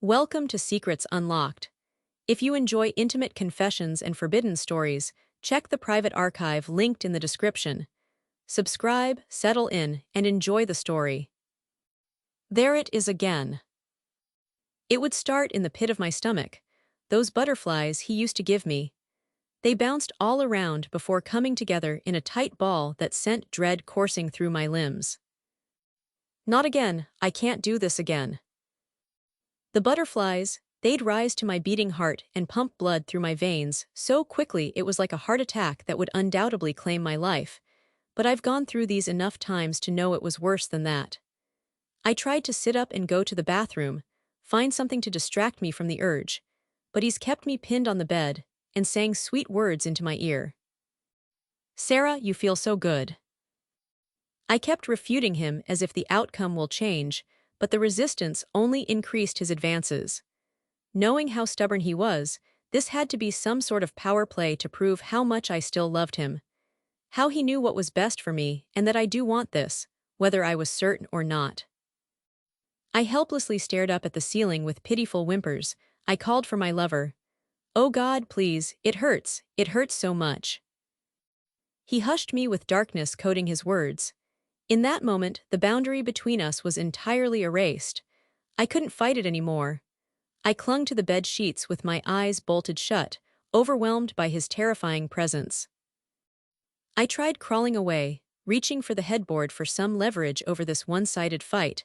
Welcome to Secrets Unlocked. If you enjoy intimate confessions and forbidden stories, check the private archive linked in the description. Subscribe, settle in, and enjoy the story. There it is again. It would start in the pit of my stomach. Those butterflies he used to give me. They bounced all around before coming together in a tight ball that sent dread coursing through my limbs. Not again, I can't do this again. The butterflies, they'd rise to my beating heart and pump blood through my veins so quickly it was like a heart attack that would undoubtedly claim my life. But I've gone through these enough times to know it was worse than that. I tried to sit up and go to the bathroom, find something to distract me from the urge, but he's kept me pinned on the bed and sang sweet words into my ear. "Sarah, you feel so good." I kept refuting him as if the outcome will change, but the resistance only increased his advances. Knowing how stubborn he was, this had to be some sort of power play to prove how much I still loved him. How he knew what was best for me and that I do want this, whether I was certain or not. I helplessly stared up at the ceiling with pitiful whimpers. I called for my lover. "Oh God, please, it hurts so much." He hushed me with darkness coating his words. In that moment, the boundary between us was entirely erased. I couldn't fight it anymore. I clung to the bed sheets with my eyes bolted shut, overwhelmed by his terrifying presence. I tried crawling away, reaching for the headboard for some leverage over this one-sided fight,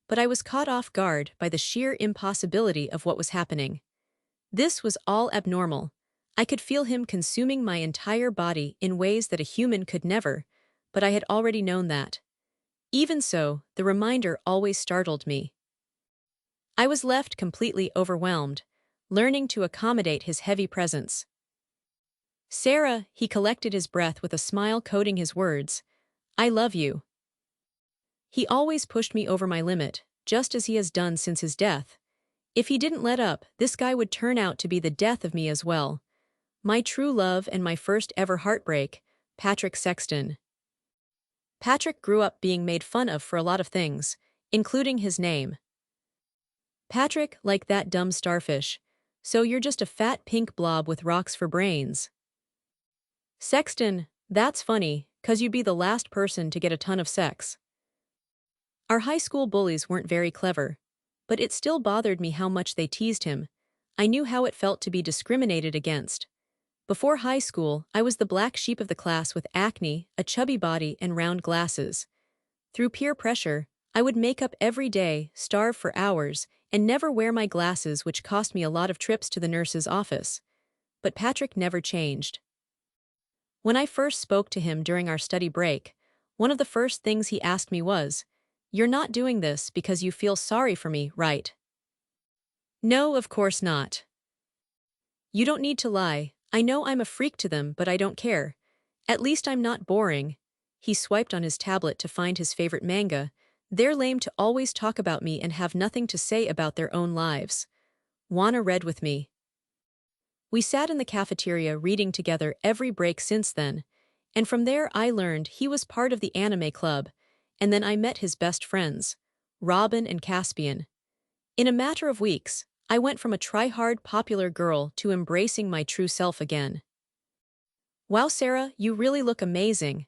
but I was caught off guard by the sheer impossibility of what was happening. This was all abnormal. I could feel him consuming my entire body in ways that a human could never, but I had already known that. Even so, the reminder always startled me. I was left completely overwhelmed, learning to accommodate his heavy presence. "Sarah," he collected his breath with a smile coating his words, "I love you." He always pushed me over my limit, just as he has done since his death. If he didn't let up, this guy would turn out to be the death of me as well. My true love and my first ever heartbreak, Patrick Sexton. Patrick grew up being made fun of for a lot of things, including his name. Patrick, like that dumb starfish. So you're just a fat pink blob with rocks for brains. Sexton, that's funny, 'cause you'd be the last person to get a ton of sex. Our high school bullies weren't very clever, but it still bothered me how much they teased him. I knew how it felt to be discriminated against. Before high school, I was the black sheep of the class with acne, a chubby body, and round glasses. Through peer pressure, I would make up every day, starve for hours, and never wear my glasses, which cost me a lot of trips to the nurse's office. But Patrick never changed. When I first spoke to him during our study break, one of the first things he asked me was, "You're not doing this because you feel sorry for me, right?" "No, of course not." "You don't need to lie. I know I'm a freak to them, but I don't care. At least I'm not boring." He swiped on his tablet to find his favorite manga. "They're lame to always talk about me and have nothing to say about their own lives. Wanna read with me?" We sat in the cafeteria reading together every break since then, and from there I learned he was part of the anime club, and then I met his best friends, Robin and Caspian. In a matter of weeks, I went from a try-hard popular girl to embracing my true self again. "Wow, Sarah, you really look amazing,"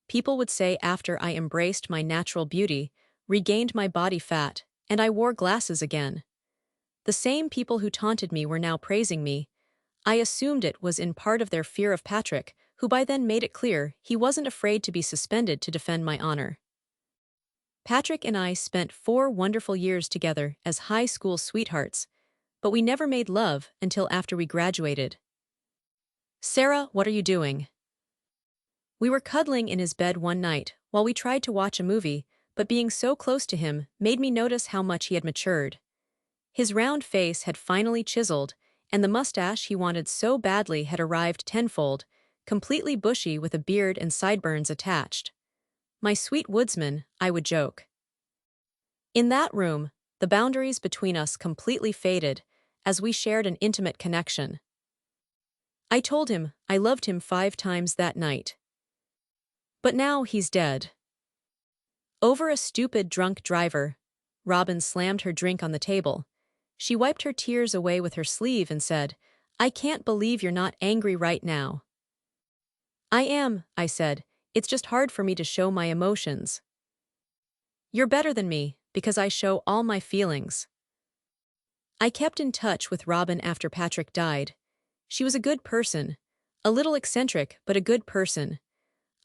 people would say after I embraced my natural beauty, regained my body fat, and I wore glasses again. The same people who taunted me were now praising me. I assumed it was in part of their fear of Patrick, who by then made it clear he wasn't afraid to be suspended to defend my honor. Patrick and I spent 4 wonderful years together as high school sweethearts, but we never made love until after we graduated. "Sarah, what are you doing?" We were cuddling in his bed one night while we tried to watch a movie, but being so close to him made me notice how much he had matured. His round face had finally chiseled, and the mustache he wanted so badly had arrived tenfold, completely bushy with a beard and sideburns attached. "My sweet woodsman," I would joke. In that room, the boundaries between us completely faded, as we shared an intimate connection. I told him I loved him 5 times that night. But now he's dead. Over a stupid drunk driver. Robin slammed her drink on the table. She wiped her tears away with her sleeve and said, "I can't believe you're not angry right now." "I am," I said. "It's just hard for me to show my emotions." "You're better than me, because I show all my feelings." I kept in touch with Robin after Patrick died. She was a good person. A little eccentric, but a good person.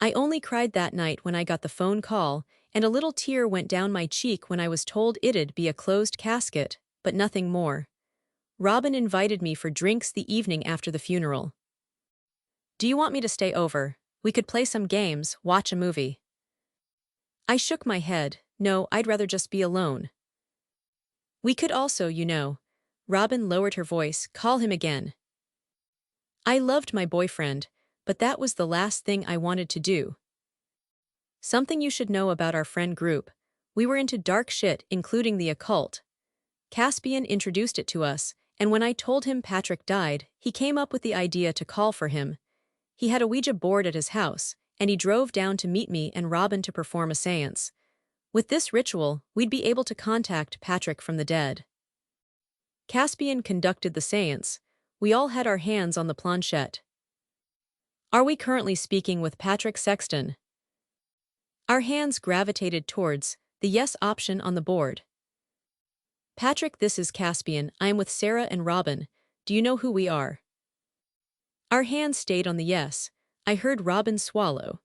I only cried that night when I got the phone call, and a little tear went down my cheek when I was told it'd be a closed casket, but nothing more. Robin invited me for drinks the evening after the funeral. "Do you want me to stay over? We could play some games, watch a movie." I shook my head. "No, I'd rather just be alone." "We could also, you know." Robin lowered her voice, "call him again." I loved my boyfriend, but that was the last thing I wanted to do. Something you should know about our friend group. We were into dark shit, including the occult. Caspian introduced it to us, and when I told him Patrick died, he came up with the idea to call for him. He had a Ouija board at his house, and he drove down to meet me and Robin to perform a seance. With this ritual, we'd be able to contact Patrick from the dead. Caspian conducted the seance. We all had our hands on the planchette. "Are we currently speaking with Patrick Sexton?" Our hands gravitated towards the yes option on the board. "Patrick, this is Caspian. I am with Sarah and Robin. Do you know who we are?" Our hands stayed on the yes. I heard Robin swallow.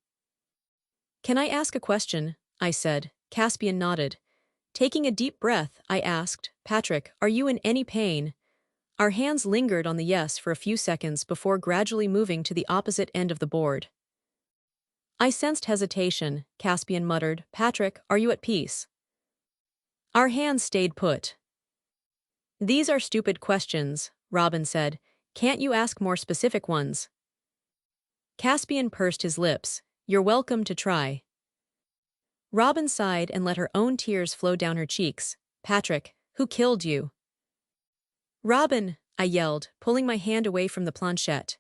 "Can I ask a question?" I said. Caspian nodded. Taking a deep breath, I asked, "Patrick, are you in any pain?" Our hands lingered on the yes for a few seconds before gradually moving to the opposite end of the board. I sensed hesitation. Caspian muttered, "Patrick, are you at peace?" Our hands stayed put. "These are stupid questions," Robin said. "Can't you ask more specific ones?" Caspian pursed his lips. "You're welcome to try." Robin sighed and let her own tears flow down her cheeks. "Patrick, who killed you?" "Robin," I yelled, pulling my hand away from the planchette.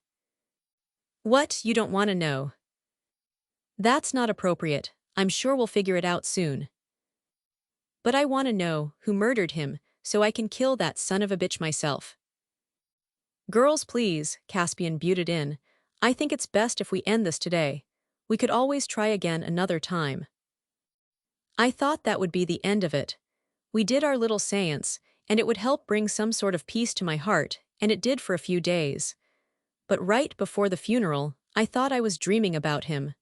"What, you don't want to know?" "That's not appropriate. I'm sure we'll figure it out soon." "But I want to know who murdered him, so I can kill that son of a bitch myself." "Girls, please," Caspian butted in. "I think it's best if we end this today. We could always try again another time." I thought that would be the end of it. We did our little seance, and it would help bring some sort of peace to my heart, and it did for a few days. But right before the funeral, I thought I was dreaming about him.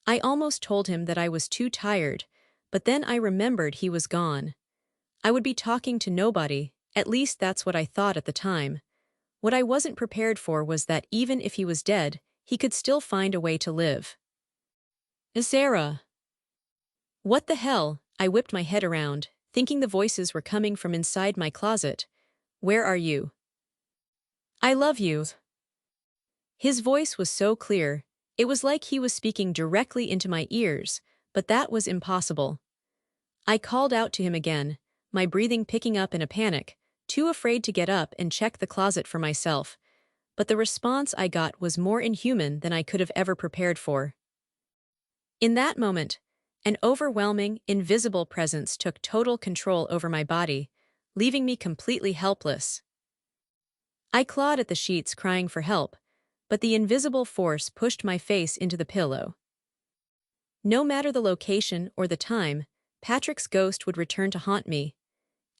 I almost told him that I was too tired, but then I remembered he was gone. I would be talking to nobody, at least that's what I thought at the time. What I wasn't prepared for was that even if he was dead, he could still find a way to live. Sarah. What the hell? I whipped my head around, thinking the voices were coming from inside my closet. "Where are you?" "I love you." His voice was so clear, it was like he was speaking directly into my ears, but that was impossible. I called out to him again, my breathing picking up in a panic, too afraid to get up and check the closet for myself. But the response I got was more inhuman than I could have ever prepared for. In that moment, an overwhelming, invisible presence took total control over my body, leaving me completely helpless. I clawed at the sheets, crying for help, but the invisible force pushed my face into the pillow. No matter the location or the time, Patrick's ghost would return to haunt me.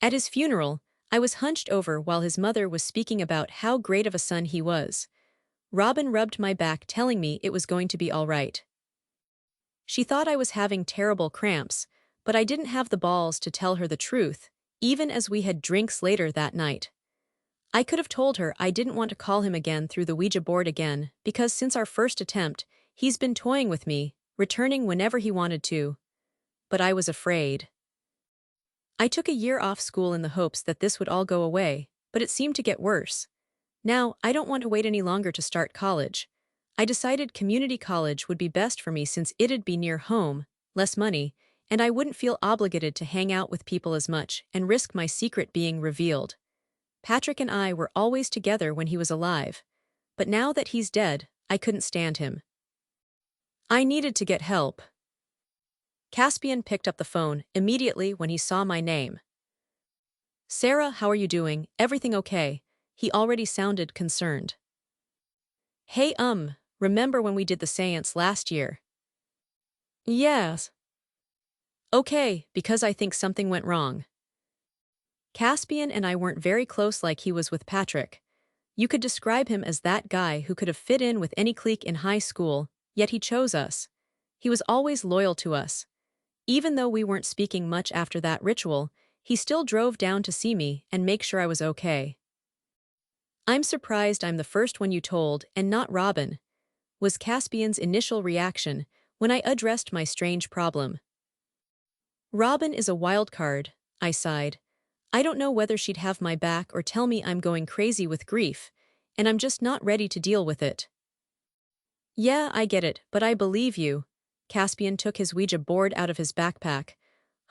At his funeral, I was hunched over while his mother was speaking about how great of a son he was. Robin rubbed my back, telling me it was going to be all right. She thought I was having terrible cramps, but I didn't have the balls to tell her the truth, even as we had drinks later that night. I could have told her I didn't want to call him again through the Ouija board again, because since our first attempt, he's been toying with me, returning whenever he wanted to. But I was afraid. I took a year off school in the hopes that this would all go away, but it seemed to get worse. Now, I don't want to wait any longer to start college. I decided community college would be best for me since it'd be near home, less money, and I wouldn't feel obligated to hang out with people as much and risk my secret being revealed. Patrick and I were always together when he was alive, but now that he's dead, I couldn't stand him. I needed to get help. Caspian picked up the phone immediately when he saw my name. Sarah, how are you doing? Everything okay? He already sounded concerned. Hey, remember when we did the seance last year? Yes. Okay, because I think something went wrong. Caspian and I weren't very close like he was with Patrick. You could describe him as that guy who could have fit in with any clique in high school, yet he chose us. He was always loyal to us. Even though we weren't speaking much after that ritual, he still drove down to see me and make sure I was okay. I'm surprised I'm the first one you told and not Robin, was Caspian's initial reaction when I addressed my strange problem. Robin is a wild card, I sighed. I don't know whether she'd have my back or tell me I'm going crazy with grief, and I'm just not ready to deal with it. Yeah, I get it, but I believe you. Caspian took his Ouija board out of his backpack.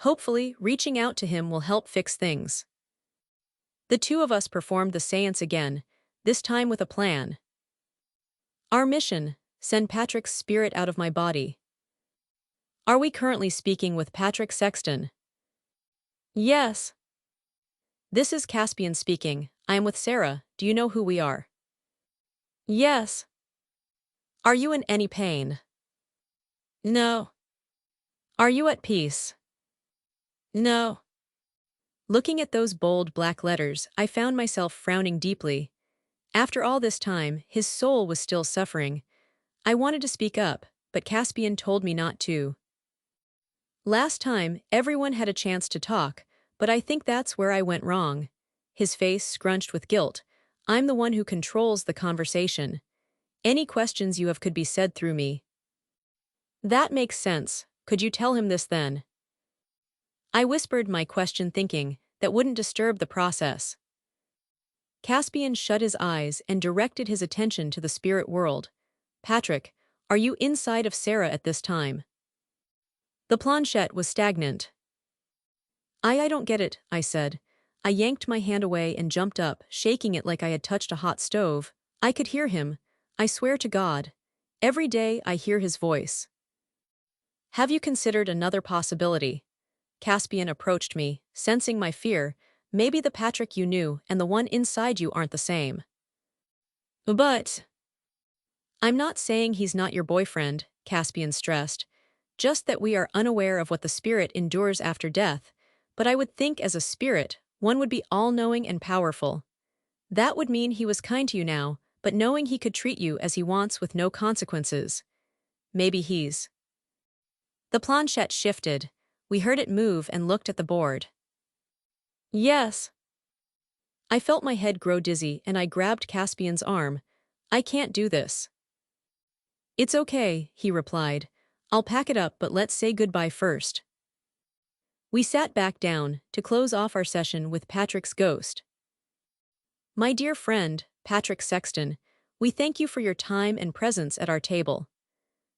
Hopefully, reaching out to him will help fix things. The two of us performed the seance again, this time with a plan. Our mission: send Patrick's spirit out of my body. Are we currently speaking with Patrick Sexton? Yes. This is Caspian speaking. I am with Sarah. Do you know who we are? Yes. Are you in any pain? No. Are you at peace? No. Looking at those bold black letters, I found myself frowning deeply. After all this time, his soul was still suffering. I wanted to speak up, but Caspian told me not to. Last time, everyone had a chance to talk, but I think that's where I went wrong. His face scrunched with guilt. I'm the one who controls the conversation. Any questions you have could be said through me. That makes sense. Could you tell him this then? I whispered my question thinking that wouldn't disturb the process. Caspian shut his eyes and directed his attention to the spirit world. Patrick, are you inside of Sarah at this time? The planchette was stagnant. I don't get it, I said. I yanked my hand away and jumped up, shaking it like I had touched a hot stove. I could hear him. I swear to God. Every day I hear his voice. Have you considered another possibility? Caspian approached me, sensing my fear. Maybe the Patrick you knew and the one inside you aren't the same. But I'm not saying he's not your boyfriend, Caspian stressed. Just that we are unaware of what the spirit endures after death, but I would think as a spirit, one would be all-knowing and powerful. That would mean he was kind to you now, but knowing he could treat you as he wants with no consequences. Maybe he's... The planchette shifted. We heard it move and looked at the board. Yes. I felt my head grow dizzy and I grabbed Caspian's arm. I can't do this. It's okay, he replied. I'll pack it up, but let's say goodbye first. We sat back down to close off our session with Patrick's ghost. My dear friend, Patrick Sexton, we thank you for your time and presence at our table.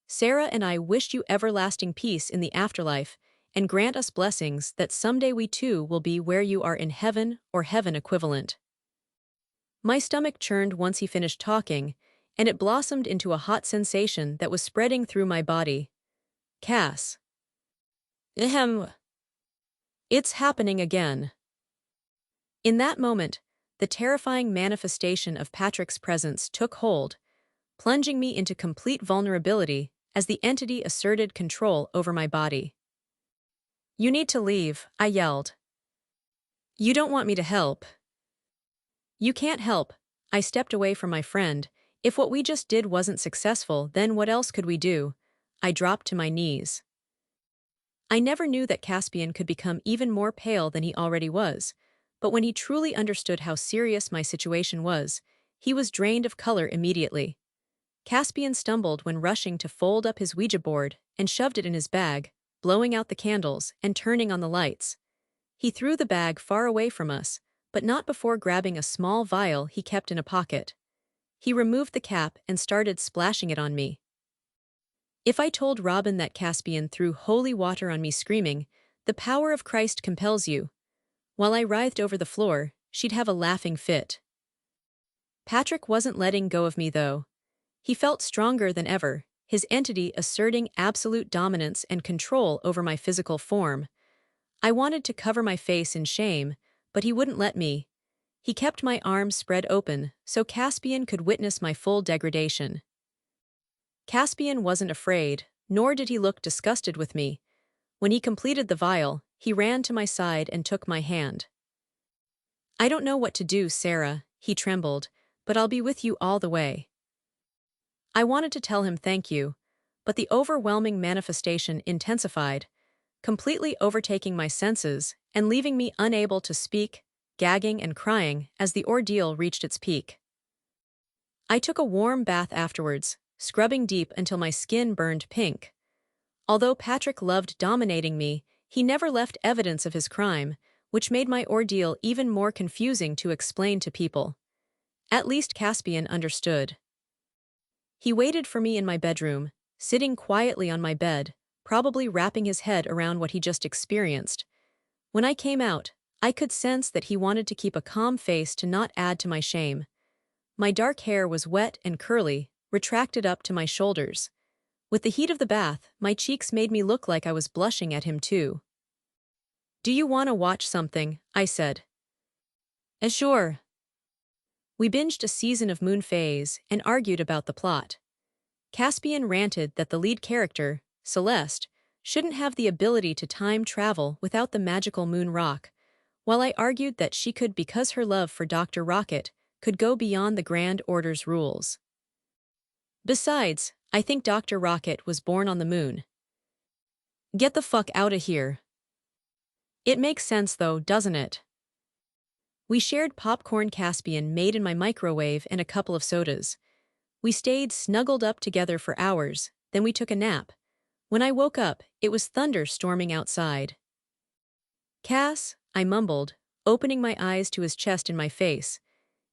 Sarah and I wish you everlasting peace in the afterlife and grant us blessings that someday we too will be where you are in heaven or heaven equivalent. My stomach churned once he finished talking, and it blossomed into a hot sensation that was spreading through my body. Cass. Ahem. It's happening again. In that moment, the terrifying manifestation of Patrick's presence took hold, plunging me into complete vulnerability as the entity asserted control over my body. You need to leave, I yelled. You don't want me to help. You can't help. I stepped away from my friend. If what we just did wasn't successful, then what else could we do? I dropped to my knees. I never knew that Caspian could become even more pale than he already was, but when he truly understood how serious my situation was, he was drained of color immediately. Caspian stumbled when rushing to fold up his Ouija board and shoved it in his bag, blowing out the candles and turning on the lights. He threw the bag far away from us, but not before grabbing a small vial he kept in a pocket. He removed the cap and started splashing it on me. If I told Robin that Caspian threw holy water on me screaming, "The power of Christ compels you," while I writhed over the floor, she'd have a laughing fit. Patrick wasn't letting go of me though. He felt stronger than ever, his entity asserting absolute dominance and control over my physical form. I wanted to cover my face in shame, but he wouldn't let me. He kept my arms spread open so Caspian could witness my full degradation. Caspian wasn't afraid, nor did he look disgusted with me. When he completed the vial, he ran to my side and took my hand. "I don't know what to do, Sarah," he trembled, "but I'll be with you all the way." I wanted to tell him thank you, but the overwhelming manifestation intensified, completely overtaking my senses and leaving me unable to speak, gagging and crying as the ordeal reached its peak. I took a warm bath afterwards, scrubbing deep until my skin burned pink. Although Patrick loved dominating me, he never left evidence of his crime, which made my ordeal even more confusing to explain to people. At least Caspian understood. He waited for me in my bedroom, sitting quietly on my bed, probably wrapping his head around what he just experienced. When I came out, I could sense that he wanted to keep a calm face to not add to my shame. My dark hair was wet and curly, retracted up to my shoulders. With the heat of the bath, my cheeks made me look like I was blushing at him too. "Do you want to watch something?" I said. Sure." We binged a season of Moon Phase and argued about the plot. Caspian ranted that the lead character, Celeste, shouldn't have the ability to time travel without the magical moon rock, while I argued that she could because her love for Dr. Rocket could go beyond the Grand Order's rules. Besides, I think Dr. Rocket was born on the moon. "Get the fuck outta here." "It makes sense though, doesn't it?" We shared popcorn Caspian made in my microwave and a couple of sodas. We stayed snuggled up together for hours, then we took a nap. When I woke up, it was thunder storming outside. "Cass," I mumbled, opening my eyes to his chest in my face.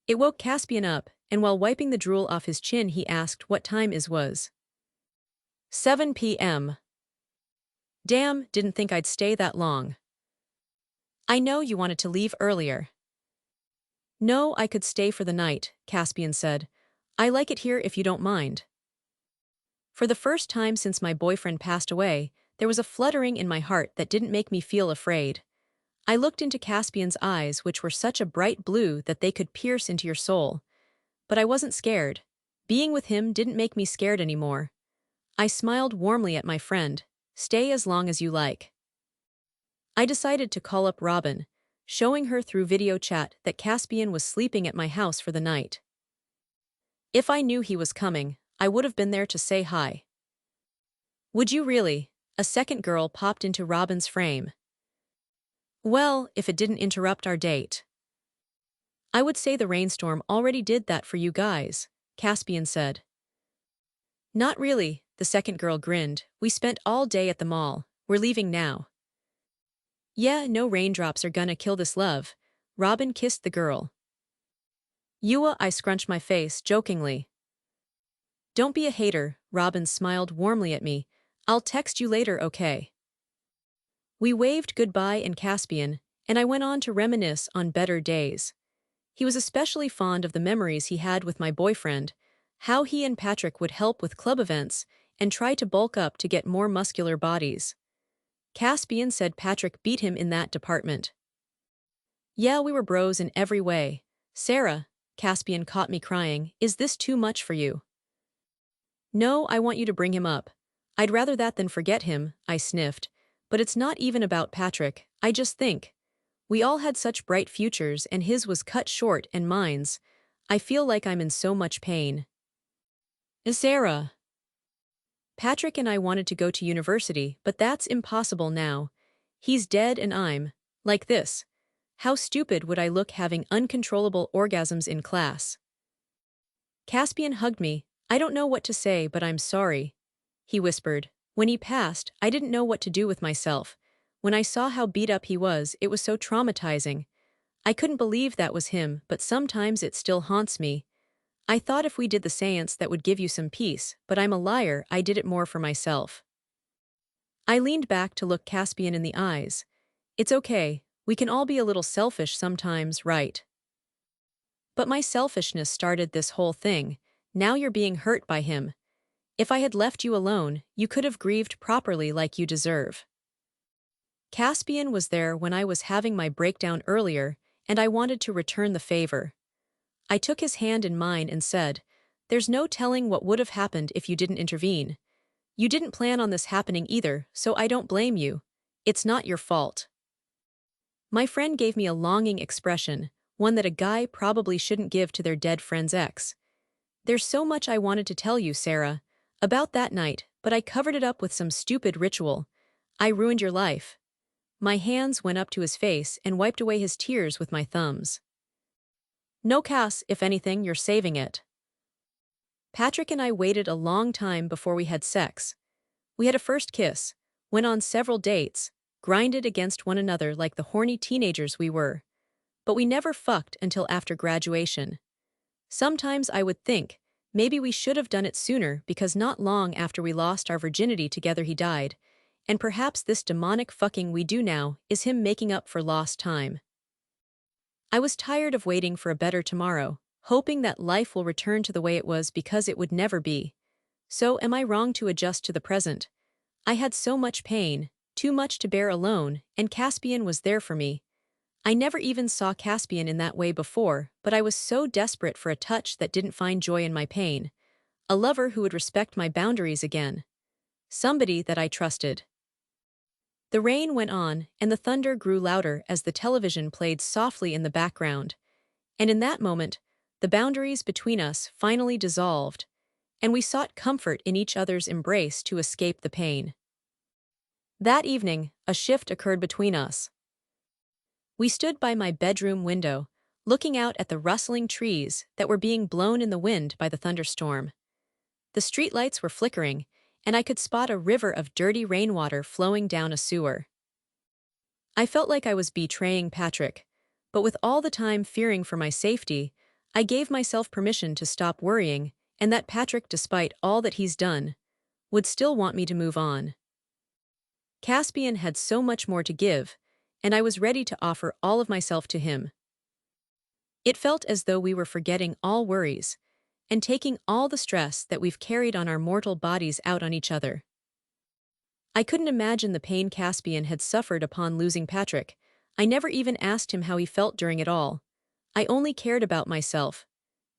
It woke Caspian up, and while wiping the drool off his chin he asked what time is was. 7 p.m. Damn, didn't think I'd stay that long. "I know you wanted to leave earlier." "No, I could stay for the night," Caspian said. "I like it here if you don't mind." For the first time since my boyfriend passed away, there was a fluttering in my heart that didn't make me feel afraid. I looked into Caspian's eyes, which were such a bright blue that they could pierce into your soul. But I wasn't scared. Being with him didn't make me scared anymore. I smiled warmly at my friend. "Stay as long as you like." I decided to call up Robin, showing her through video chat that Caspian was sleeping at my house for the night. If I knew he was coming, I would have been there to say hi. "Would you really?" A second girl popped into Robin's frame. "Well, if it didn't interrupt our date." "I would say the rainstorm already did that for you guys," Caspian said. "Not really," the second girl grinned. "We spent all day at the mall. We're leaving now." "Yeah, no raindrops are gonna kill this love." Robin kissed the girl. "Yua," I scrunched my face, jokingly. "Don't be a hater," Robin smiled warmly at me. "I'll text you later, okay?" We waved goodbye in Caspian, and I went on to reminisce on better days. He was especially fond of the memories he had with my boyfriend, how he and Patrick would help with club events and try to bulk up to get more muscular bodies. Caspian said Patrick beat him in that department. "Yeah, we were bros in every way." "Sarah," Caspian caught me crying, "is this too much for you?" "No, I want you to bring him up. I'd rather that than forget him," I sniffed. "But it's not even about Patrick, I just think. We all had such bright futures and his was cut short and mine's. I feel like I'm in so much pain." "Sarah." "Patrick and I wanted to go to university, but that's impossible now. He's dead and I'm, like this. How stupid would I look having uncontrollable orgasms in class?" Caspian hugged me. "I don't know what to say, but I'm sorry," he whispered. "When he passed, I didn't know what to do with myself. When I saw how beat up he was, it was so traumatizing. I couldn't believe that was him, but sometimes it still haunts me. I thought if we did the seance that would give you some peace, but I'm a liar, I did it more for myself." I leaned back to look Caspian in the eyes. "It's okay, we can all be a little selfish sometimes, right? But my selfishness started this whole thing. Now you're being hurt by him. If I had left you alone, you could have grieved properly like you deserve." Caspian was there when I was having my breakdown earlier, and I wanted to return the favor. I took his hand in mine and said, "There's no telling what would have happened if you didn't intervene. You didn't plan on this happening either, so I don't blame you. It's not your fault." My friend gave me a longing expression, one that a guy probably shouldn't give to their dead friend's ex. "There's so much I wanted to tell you, Sarah, about that night, but I covered it up with some stupid ritual. I ruined your life." My hands went up to his face and wiped away his tears with my thumbs. "No, Cass, if anything, you're saving it." Patrick and I waited a long time before we had sex. We had a first kiss, went on several dates, grinded against one another like the horny teenagers we were. But we never fucked until after graduation. Sometimes I would think, maybe we should have done it sooner because not long after we lost our virginity together he died, and perhaps this demonic fucking we do now is him making up for lost time. I was tired of waiting for a better tomorrow, hoping that life will return to the way it was because it would never be. So am I wrong to adjust to the present? I had so much pain, too much to bear alone, and Caspian was there for me. I never even saw Caspian in that way before, but I was so desperate for a touch that didn't find joy in my pain. A lover who would respect my boundaries again. Somebody that I trusted. The rain went on, and the thunder grew louder as the television played softly in the background. And in that moment, the boundaries between us finally dissolved, and we sought comfort in each other's embrace to escape the pain. That evening, a shift occurred between us. We stood by my bedroom window, looking out at the rustling trees that were being blown in the wind by the thunderstorm. The streetlights were flickering, and I could spot a river of dirty rainwater flowing down a sewer. I felt like I was betraying Patrick, but with all the time fearing for my safety, I gave myself permission to stop worrying, and that Patrick, despite all that he's done, would still want me to move on. Caspian had so much more to give, and I was ready to offer all of myself to him. It felt as though we were forgetting all worries and taking all the stress that we've carried on our mortal bodies out on each other. I couldn't imagine the pain Caspian had suffered upon losing Patrick. I never even asked him how he felt during it all. I only cared about myself.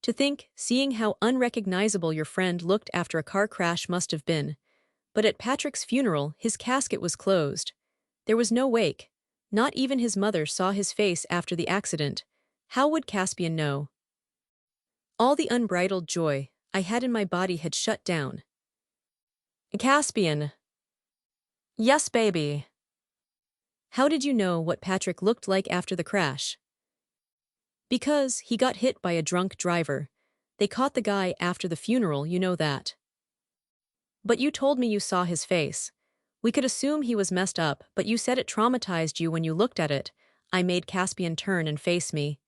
To think, seeing how unrecognizable your friend looked after a car crash must have been. But at Patrick's funeral, his casket was closed. There was no wake. Not even his mother saw his face after the accident. How would Caspian know? All the unbridled joy I had in my body had shut down. "Caspian." "Yes, baby." "How did you know what Patrick looked like after the crash?" "Because he got hit by a drunk driver. They caught the guy after the funeral, you know that." "But you told me you saw his face. We could assume he was messed up, but you said it traumatized you when you looked at it." I made Caspian turn and face me.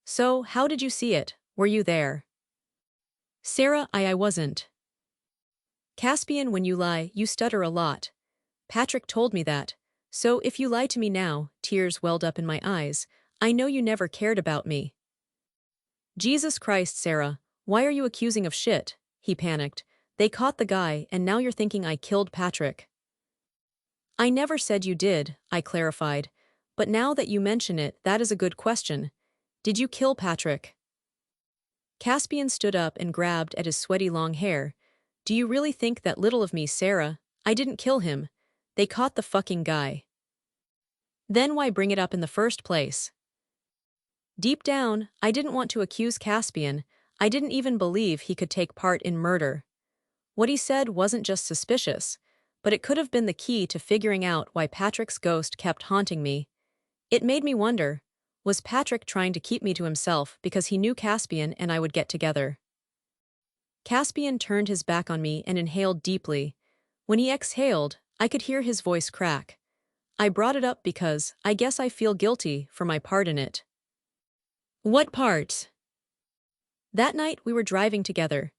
"So, how did you see it? Were you there?" "Sarah, I wasn't." "Caspian, when you lie, you stutter a lot. Patrick told me that. So if you lie to me now," tears welled up in my eyes, "I know you never cared about me." "Jesus Christ, Sarah, why are you accusing of shit?" He panicked. "They caught the guy, and now you're thinking I killed Patrick." "I never said you did," I clarified. "But now that you mention it, that is a good question. Did you kill Patrick?" Caspian stood up and grabbed at his sweaty long hair. "Do you really think that little of me, Sarah? I didn't kill him. They caught the fucking guy." "Then why bring it up in the first place?" Deep down, I didn't want to accuse Caspian. I didn't even believe he could take part in murder. What he said wasn't just suspicious, but it could have been the key to figuring out why Patrick's ghost kept haunting me. It made me wonder, was Patrick trying to keep me to himself because he knew Caspian and I would get together? Caspian turned his back on me and inhaled deeply. When he exhaled, I could hear his voice crack. "I brought it up because I guess I feel guilty for my part in it." "What part?" "That night we were driving together.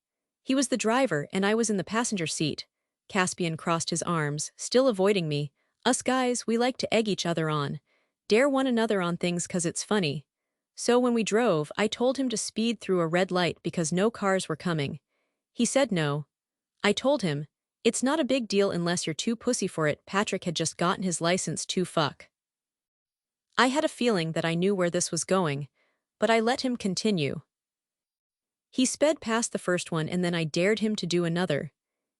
He was the driver and I was in the passenger seat." Caspian crossed his arms, still avoiding me. "Us guys, we like to egg each other on. Dare one another on things 'cause it's funny. So when we drove, I told him to speed through a red light because no cars were coming. He said no. I told him, it's not a big deal unless you're too pussy for it. Patrick had just gotten his license to fuck. I had a feeling that I knew where this was going, but I let him continue. He sped past the first one and then I dared him to do another.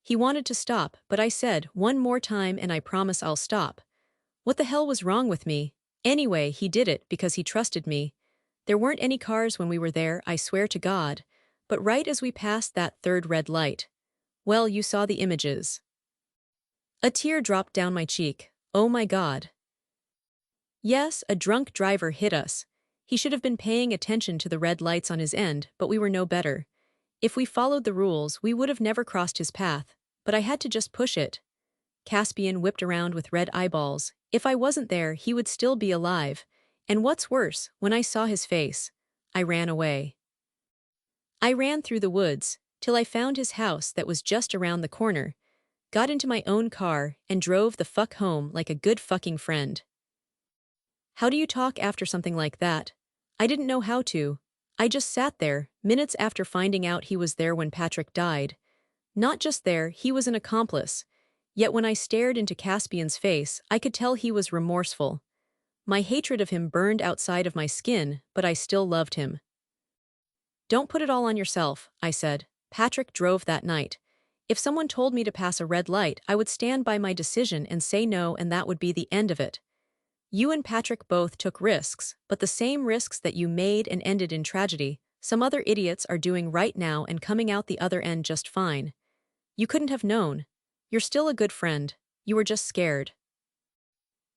He wanted to stop, but I said, "One more time and I promise I'll stop." What the hell was wrong with me? Anyway, he did it because he trusted me. There weren't any cars when we were there, I swear to God. But right as we passed that third red light. Well, you saw the images. A tear dropped down my cheek. Oh my God. Yes, a drunk driver hit us. He should have been paying attention to the red lights on his end, but we were no better. If we followed the rules, we would have never crossed his path, but I had to just push it. Caspian whipped around with red eyeballs. If I wasn't there, he would still be alive. And what's worse, when I saw his face, I ran away. I ran through the woods, till I found his house that was just around the corner, got into my own car, and drove the fuck home like a good fucking friend. How do you talk after something like that? I didn't know how to. I just sat there, minutes after finding out he was there when Patrick died. Not just there, he was an accomplice. Yet when I stared into Caspian's face, I could tell he was remorseful. My hatred of him burned outside of my skin, but I still loved him. Don't put it all on yourself, I said. Patrick drove that night. If someone told me to pass a red light, I would stand by my decision and say no, and that would be the end of it. You and Patrick both took risks, but the same risks that you made and ended in tragedy, some other idiots are doing right now and coming out the other end just fine. You couldn't have known. You're still a good friend. You were just scared.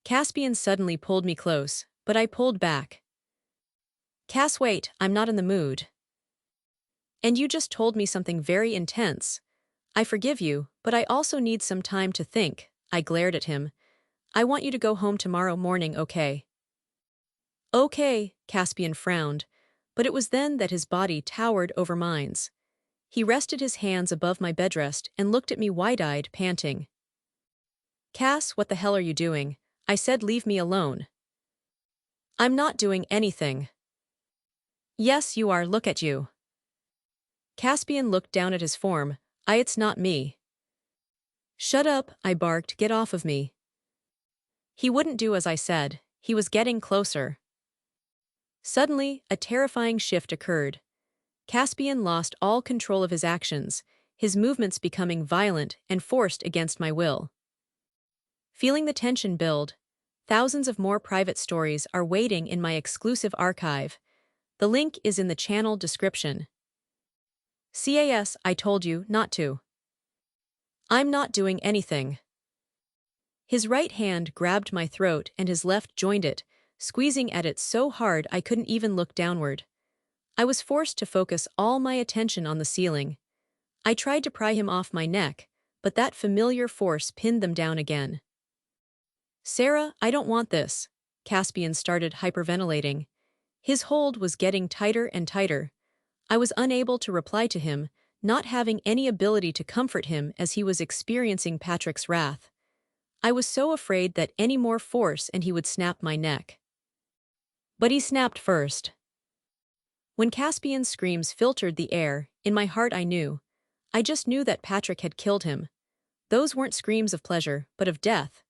Caspian suddenly pulled me close, but I pulled back. Cass, wait, I'm not in the mood. And you just told me something very intense. I forgive you, but I also need some time to think, I glared at him. I want you to go home tomorrow morning, okay? Okay, Caspian frowned, but it was then that his body towered over mine's. He rested his hands above my bedrest and looked at me wide-eyed, panting. Cass, what the hell are you doing? I said, leave me alone. I'm not doing anything. Yes, you are, look at you. Caspian looked down at his form. It's not me. Shut up, I barked, get off of me. He wouldn't do as I said. He was getting closer. Suddenly, a terrifying shift occurred. Caspian lost all control of his actions, his movements becoming violent and forced against my will. Feeling the tension build, thousands of more private stories are waiting in my exclusive archive. The link is in the channel description. CAS, I told you not to. I'm not doing anything. His right hand grabbed my throat and his left joined it, squeezing at it so hard I couldn't even look downward. I was forced to focus all my attention on the ceiling. I tried to pry him off my neck, but that familiar force pinned them down again. Sarah, I don't want this. Caspian started hyperventilating. His hold was getting tighter and tighter. I was unable to reply to him, not having any ability to comfort him as he was experiencing Patrick's wrath. I was so afraid that any more force and he would snap my neck. But he snapped first. When Caspian's screams filtered the air, in my heart I knew. I just knew that Patrick had killed him. Those weren't screams of pleasure, but of death.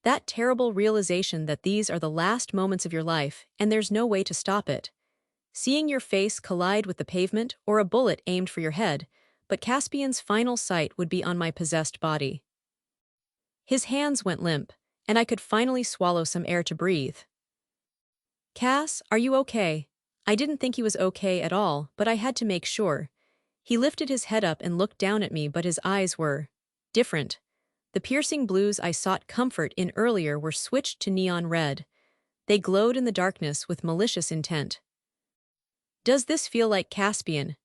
That terrible realization that these are the last moments of your life and there's no way to stop it. Seeing your face collide with the pavement or a bullet aimed for your head, but Caspian's final sight would be on my possessed body. His hands went limp, and I could finally swallow some air to breathe. Cass, are you okay? I didn't think he was okay at all, but I had to make sure. He lifted his head up and looked down at me, but his eyes were different. The piercing blues I sought comfort in earlier were switched to neon red. They glowed in the darkness with malicious intent. Does this feel like Caspian?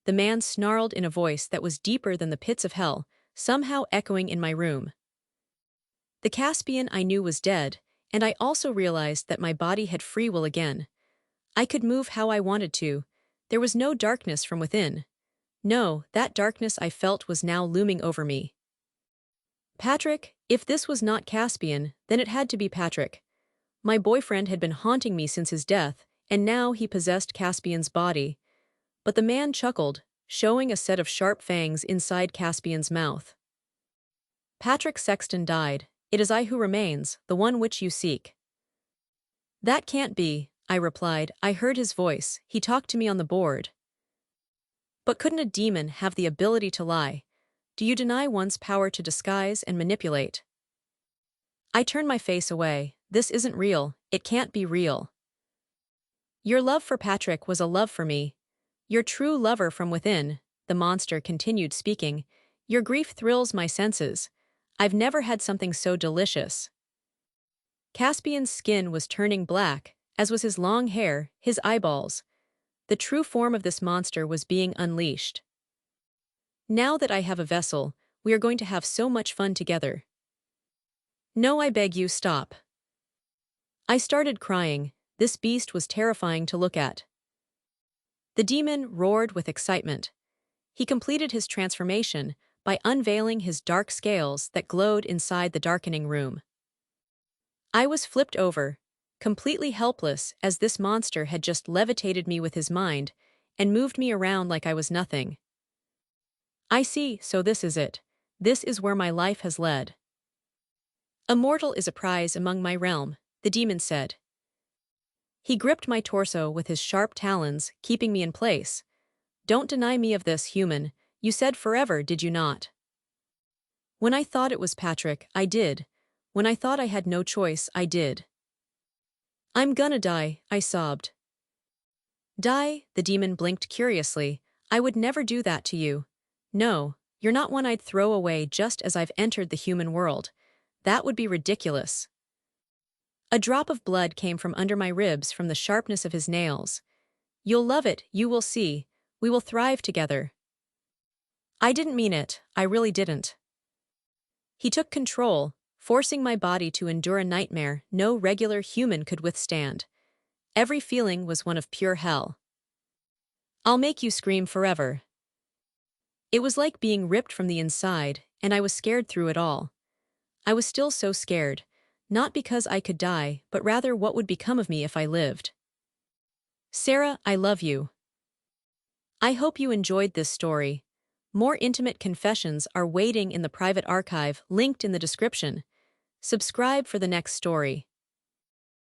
The man snarled in a voice that was deeper than the pits of hell, somehow echoing in my room. The Caspian I knew was dead, and I also realized that my body had free will again. I could move how I wanted to. There was no darkness from within. No, that darkness I felt was now looming over me. Patrick, if this was not Caspian, then it had to be Patrick. My boyfriend had been haunting me since his death, and now he possessed Caspian's body. But the man chuckled, showing a set of sharp fangs inside Caspian's mouth. Patrick Sexton died. It is I who remains, the one which you seek. That can't be, I replied. I heard his voice. He talked to me on the board. But couldn't a demon have the ability to lie? Do you deny one's power to disguise and manipulate? I turned my face away. This isn't real. It can't be real. Your love for Patrick was a love for me. Your true lover from within, the monster continued speaking. Your grief thrills my senses. I've never had something so delicious. Caspian's skin was turning black, as was his long hair, his eyeballs. The true form of this monster was being unleashed. Now that I have a vessel, we are going to have so much fun together. No, I beg you, stop. I started crying. This beast was terrifying to look at. The demon roared with excitement. He completed his transformation by unveiling his dark scales that glowed inside the darkening room. I was flipped over, completely helpless, as this monster had just levitated me with his mind and moved me around like I was nothing. I see, so this is it. This is where my life has led. Immortal is a prize among my realm, the demon said. He gripped my torso with his sharp talons, keeping me in place. Don't deny me of this, human. You said forever, did you not? When I thought it was Patrick, I did. When I thought I had no choice, I did. I'm gonna die, I sobbed. Die? The demon blinked curiously. I would never do that to you. No, you're not one I'd throw away just as I've entered the human world. That would be ridiculous. A drop of blood came from under my ribs from the sharpness of his nails. You'll love it, you will see. We will thrive together. I didn't mean it, I really didn't. He took control, forcing my body to endure a nightmare no regular human could withstand. Every feeling was one of pure hell. I'll make you scream forever. It was like being ripped from the inside, and I was scared through it all. I was still so scared, not because I could die, but rather what would become of me if I lived. Sarah, I love you. I hope you enjoyed this story. More intimate confessions are waiting in the private archive linked in the description. Subscribe for the next story.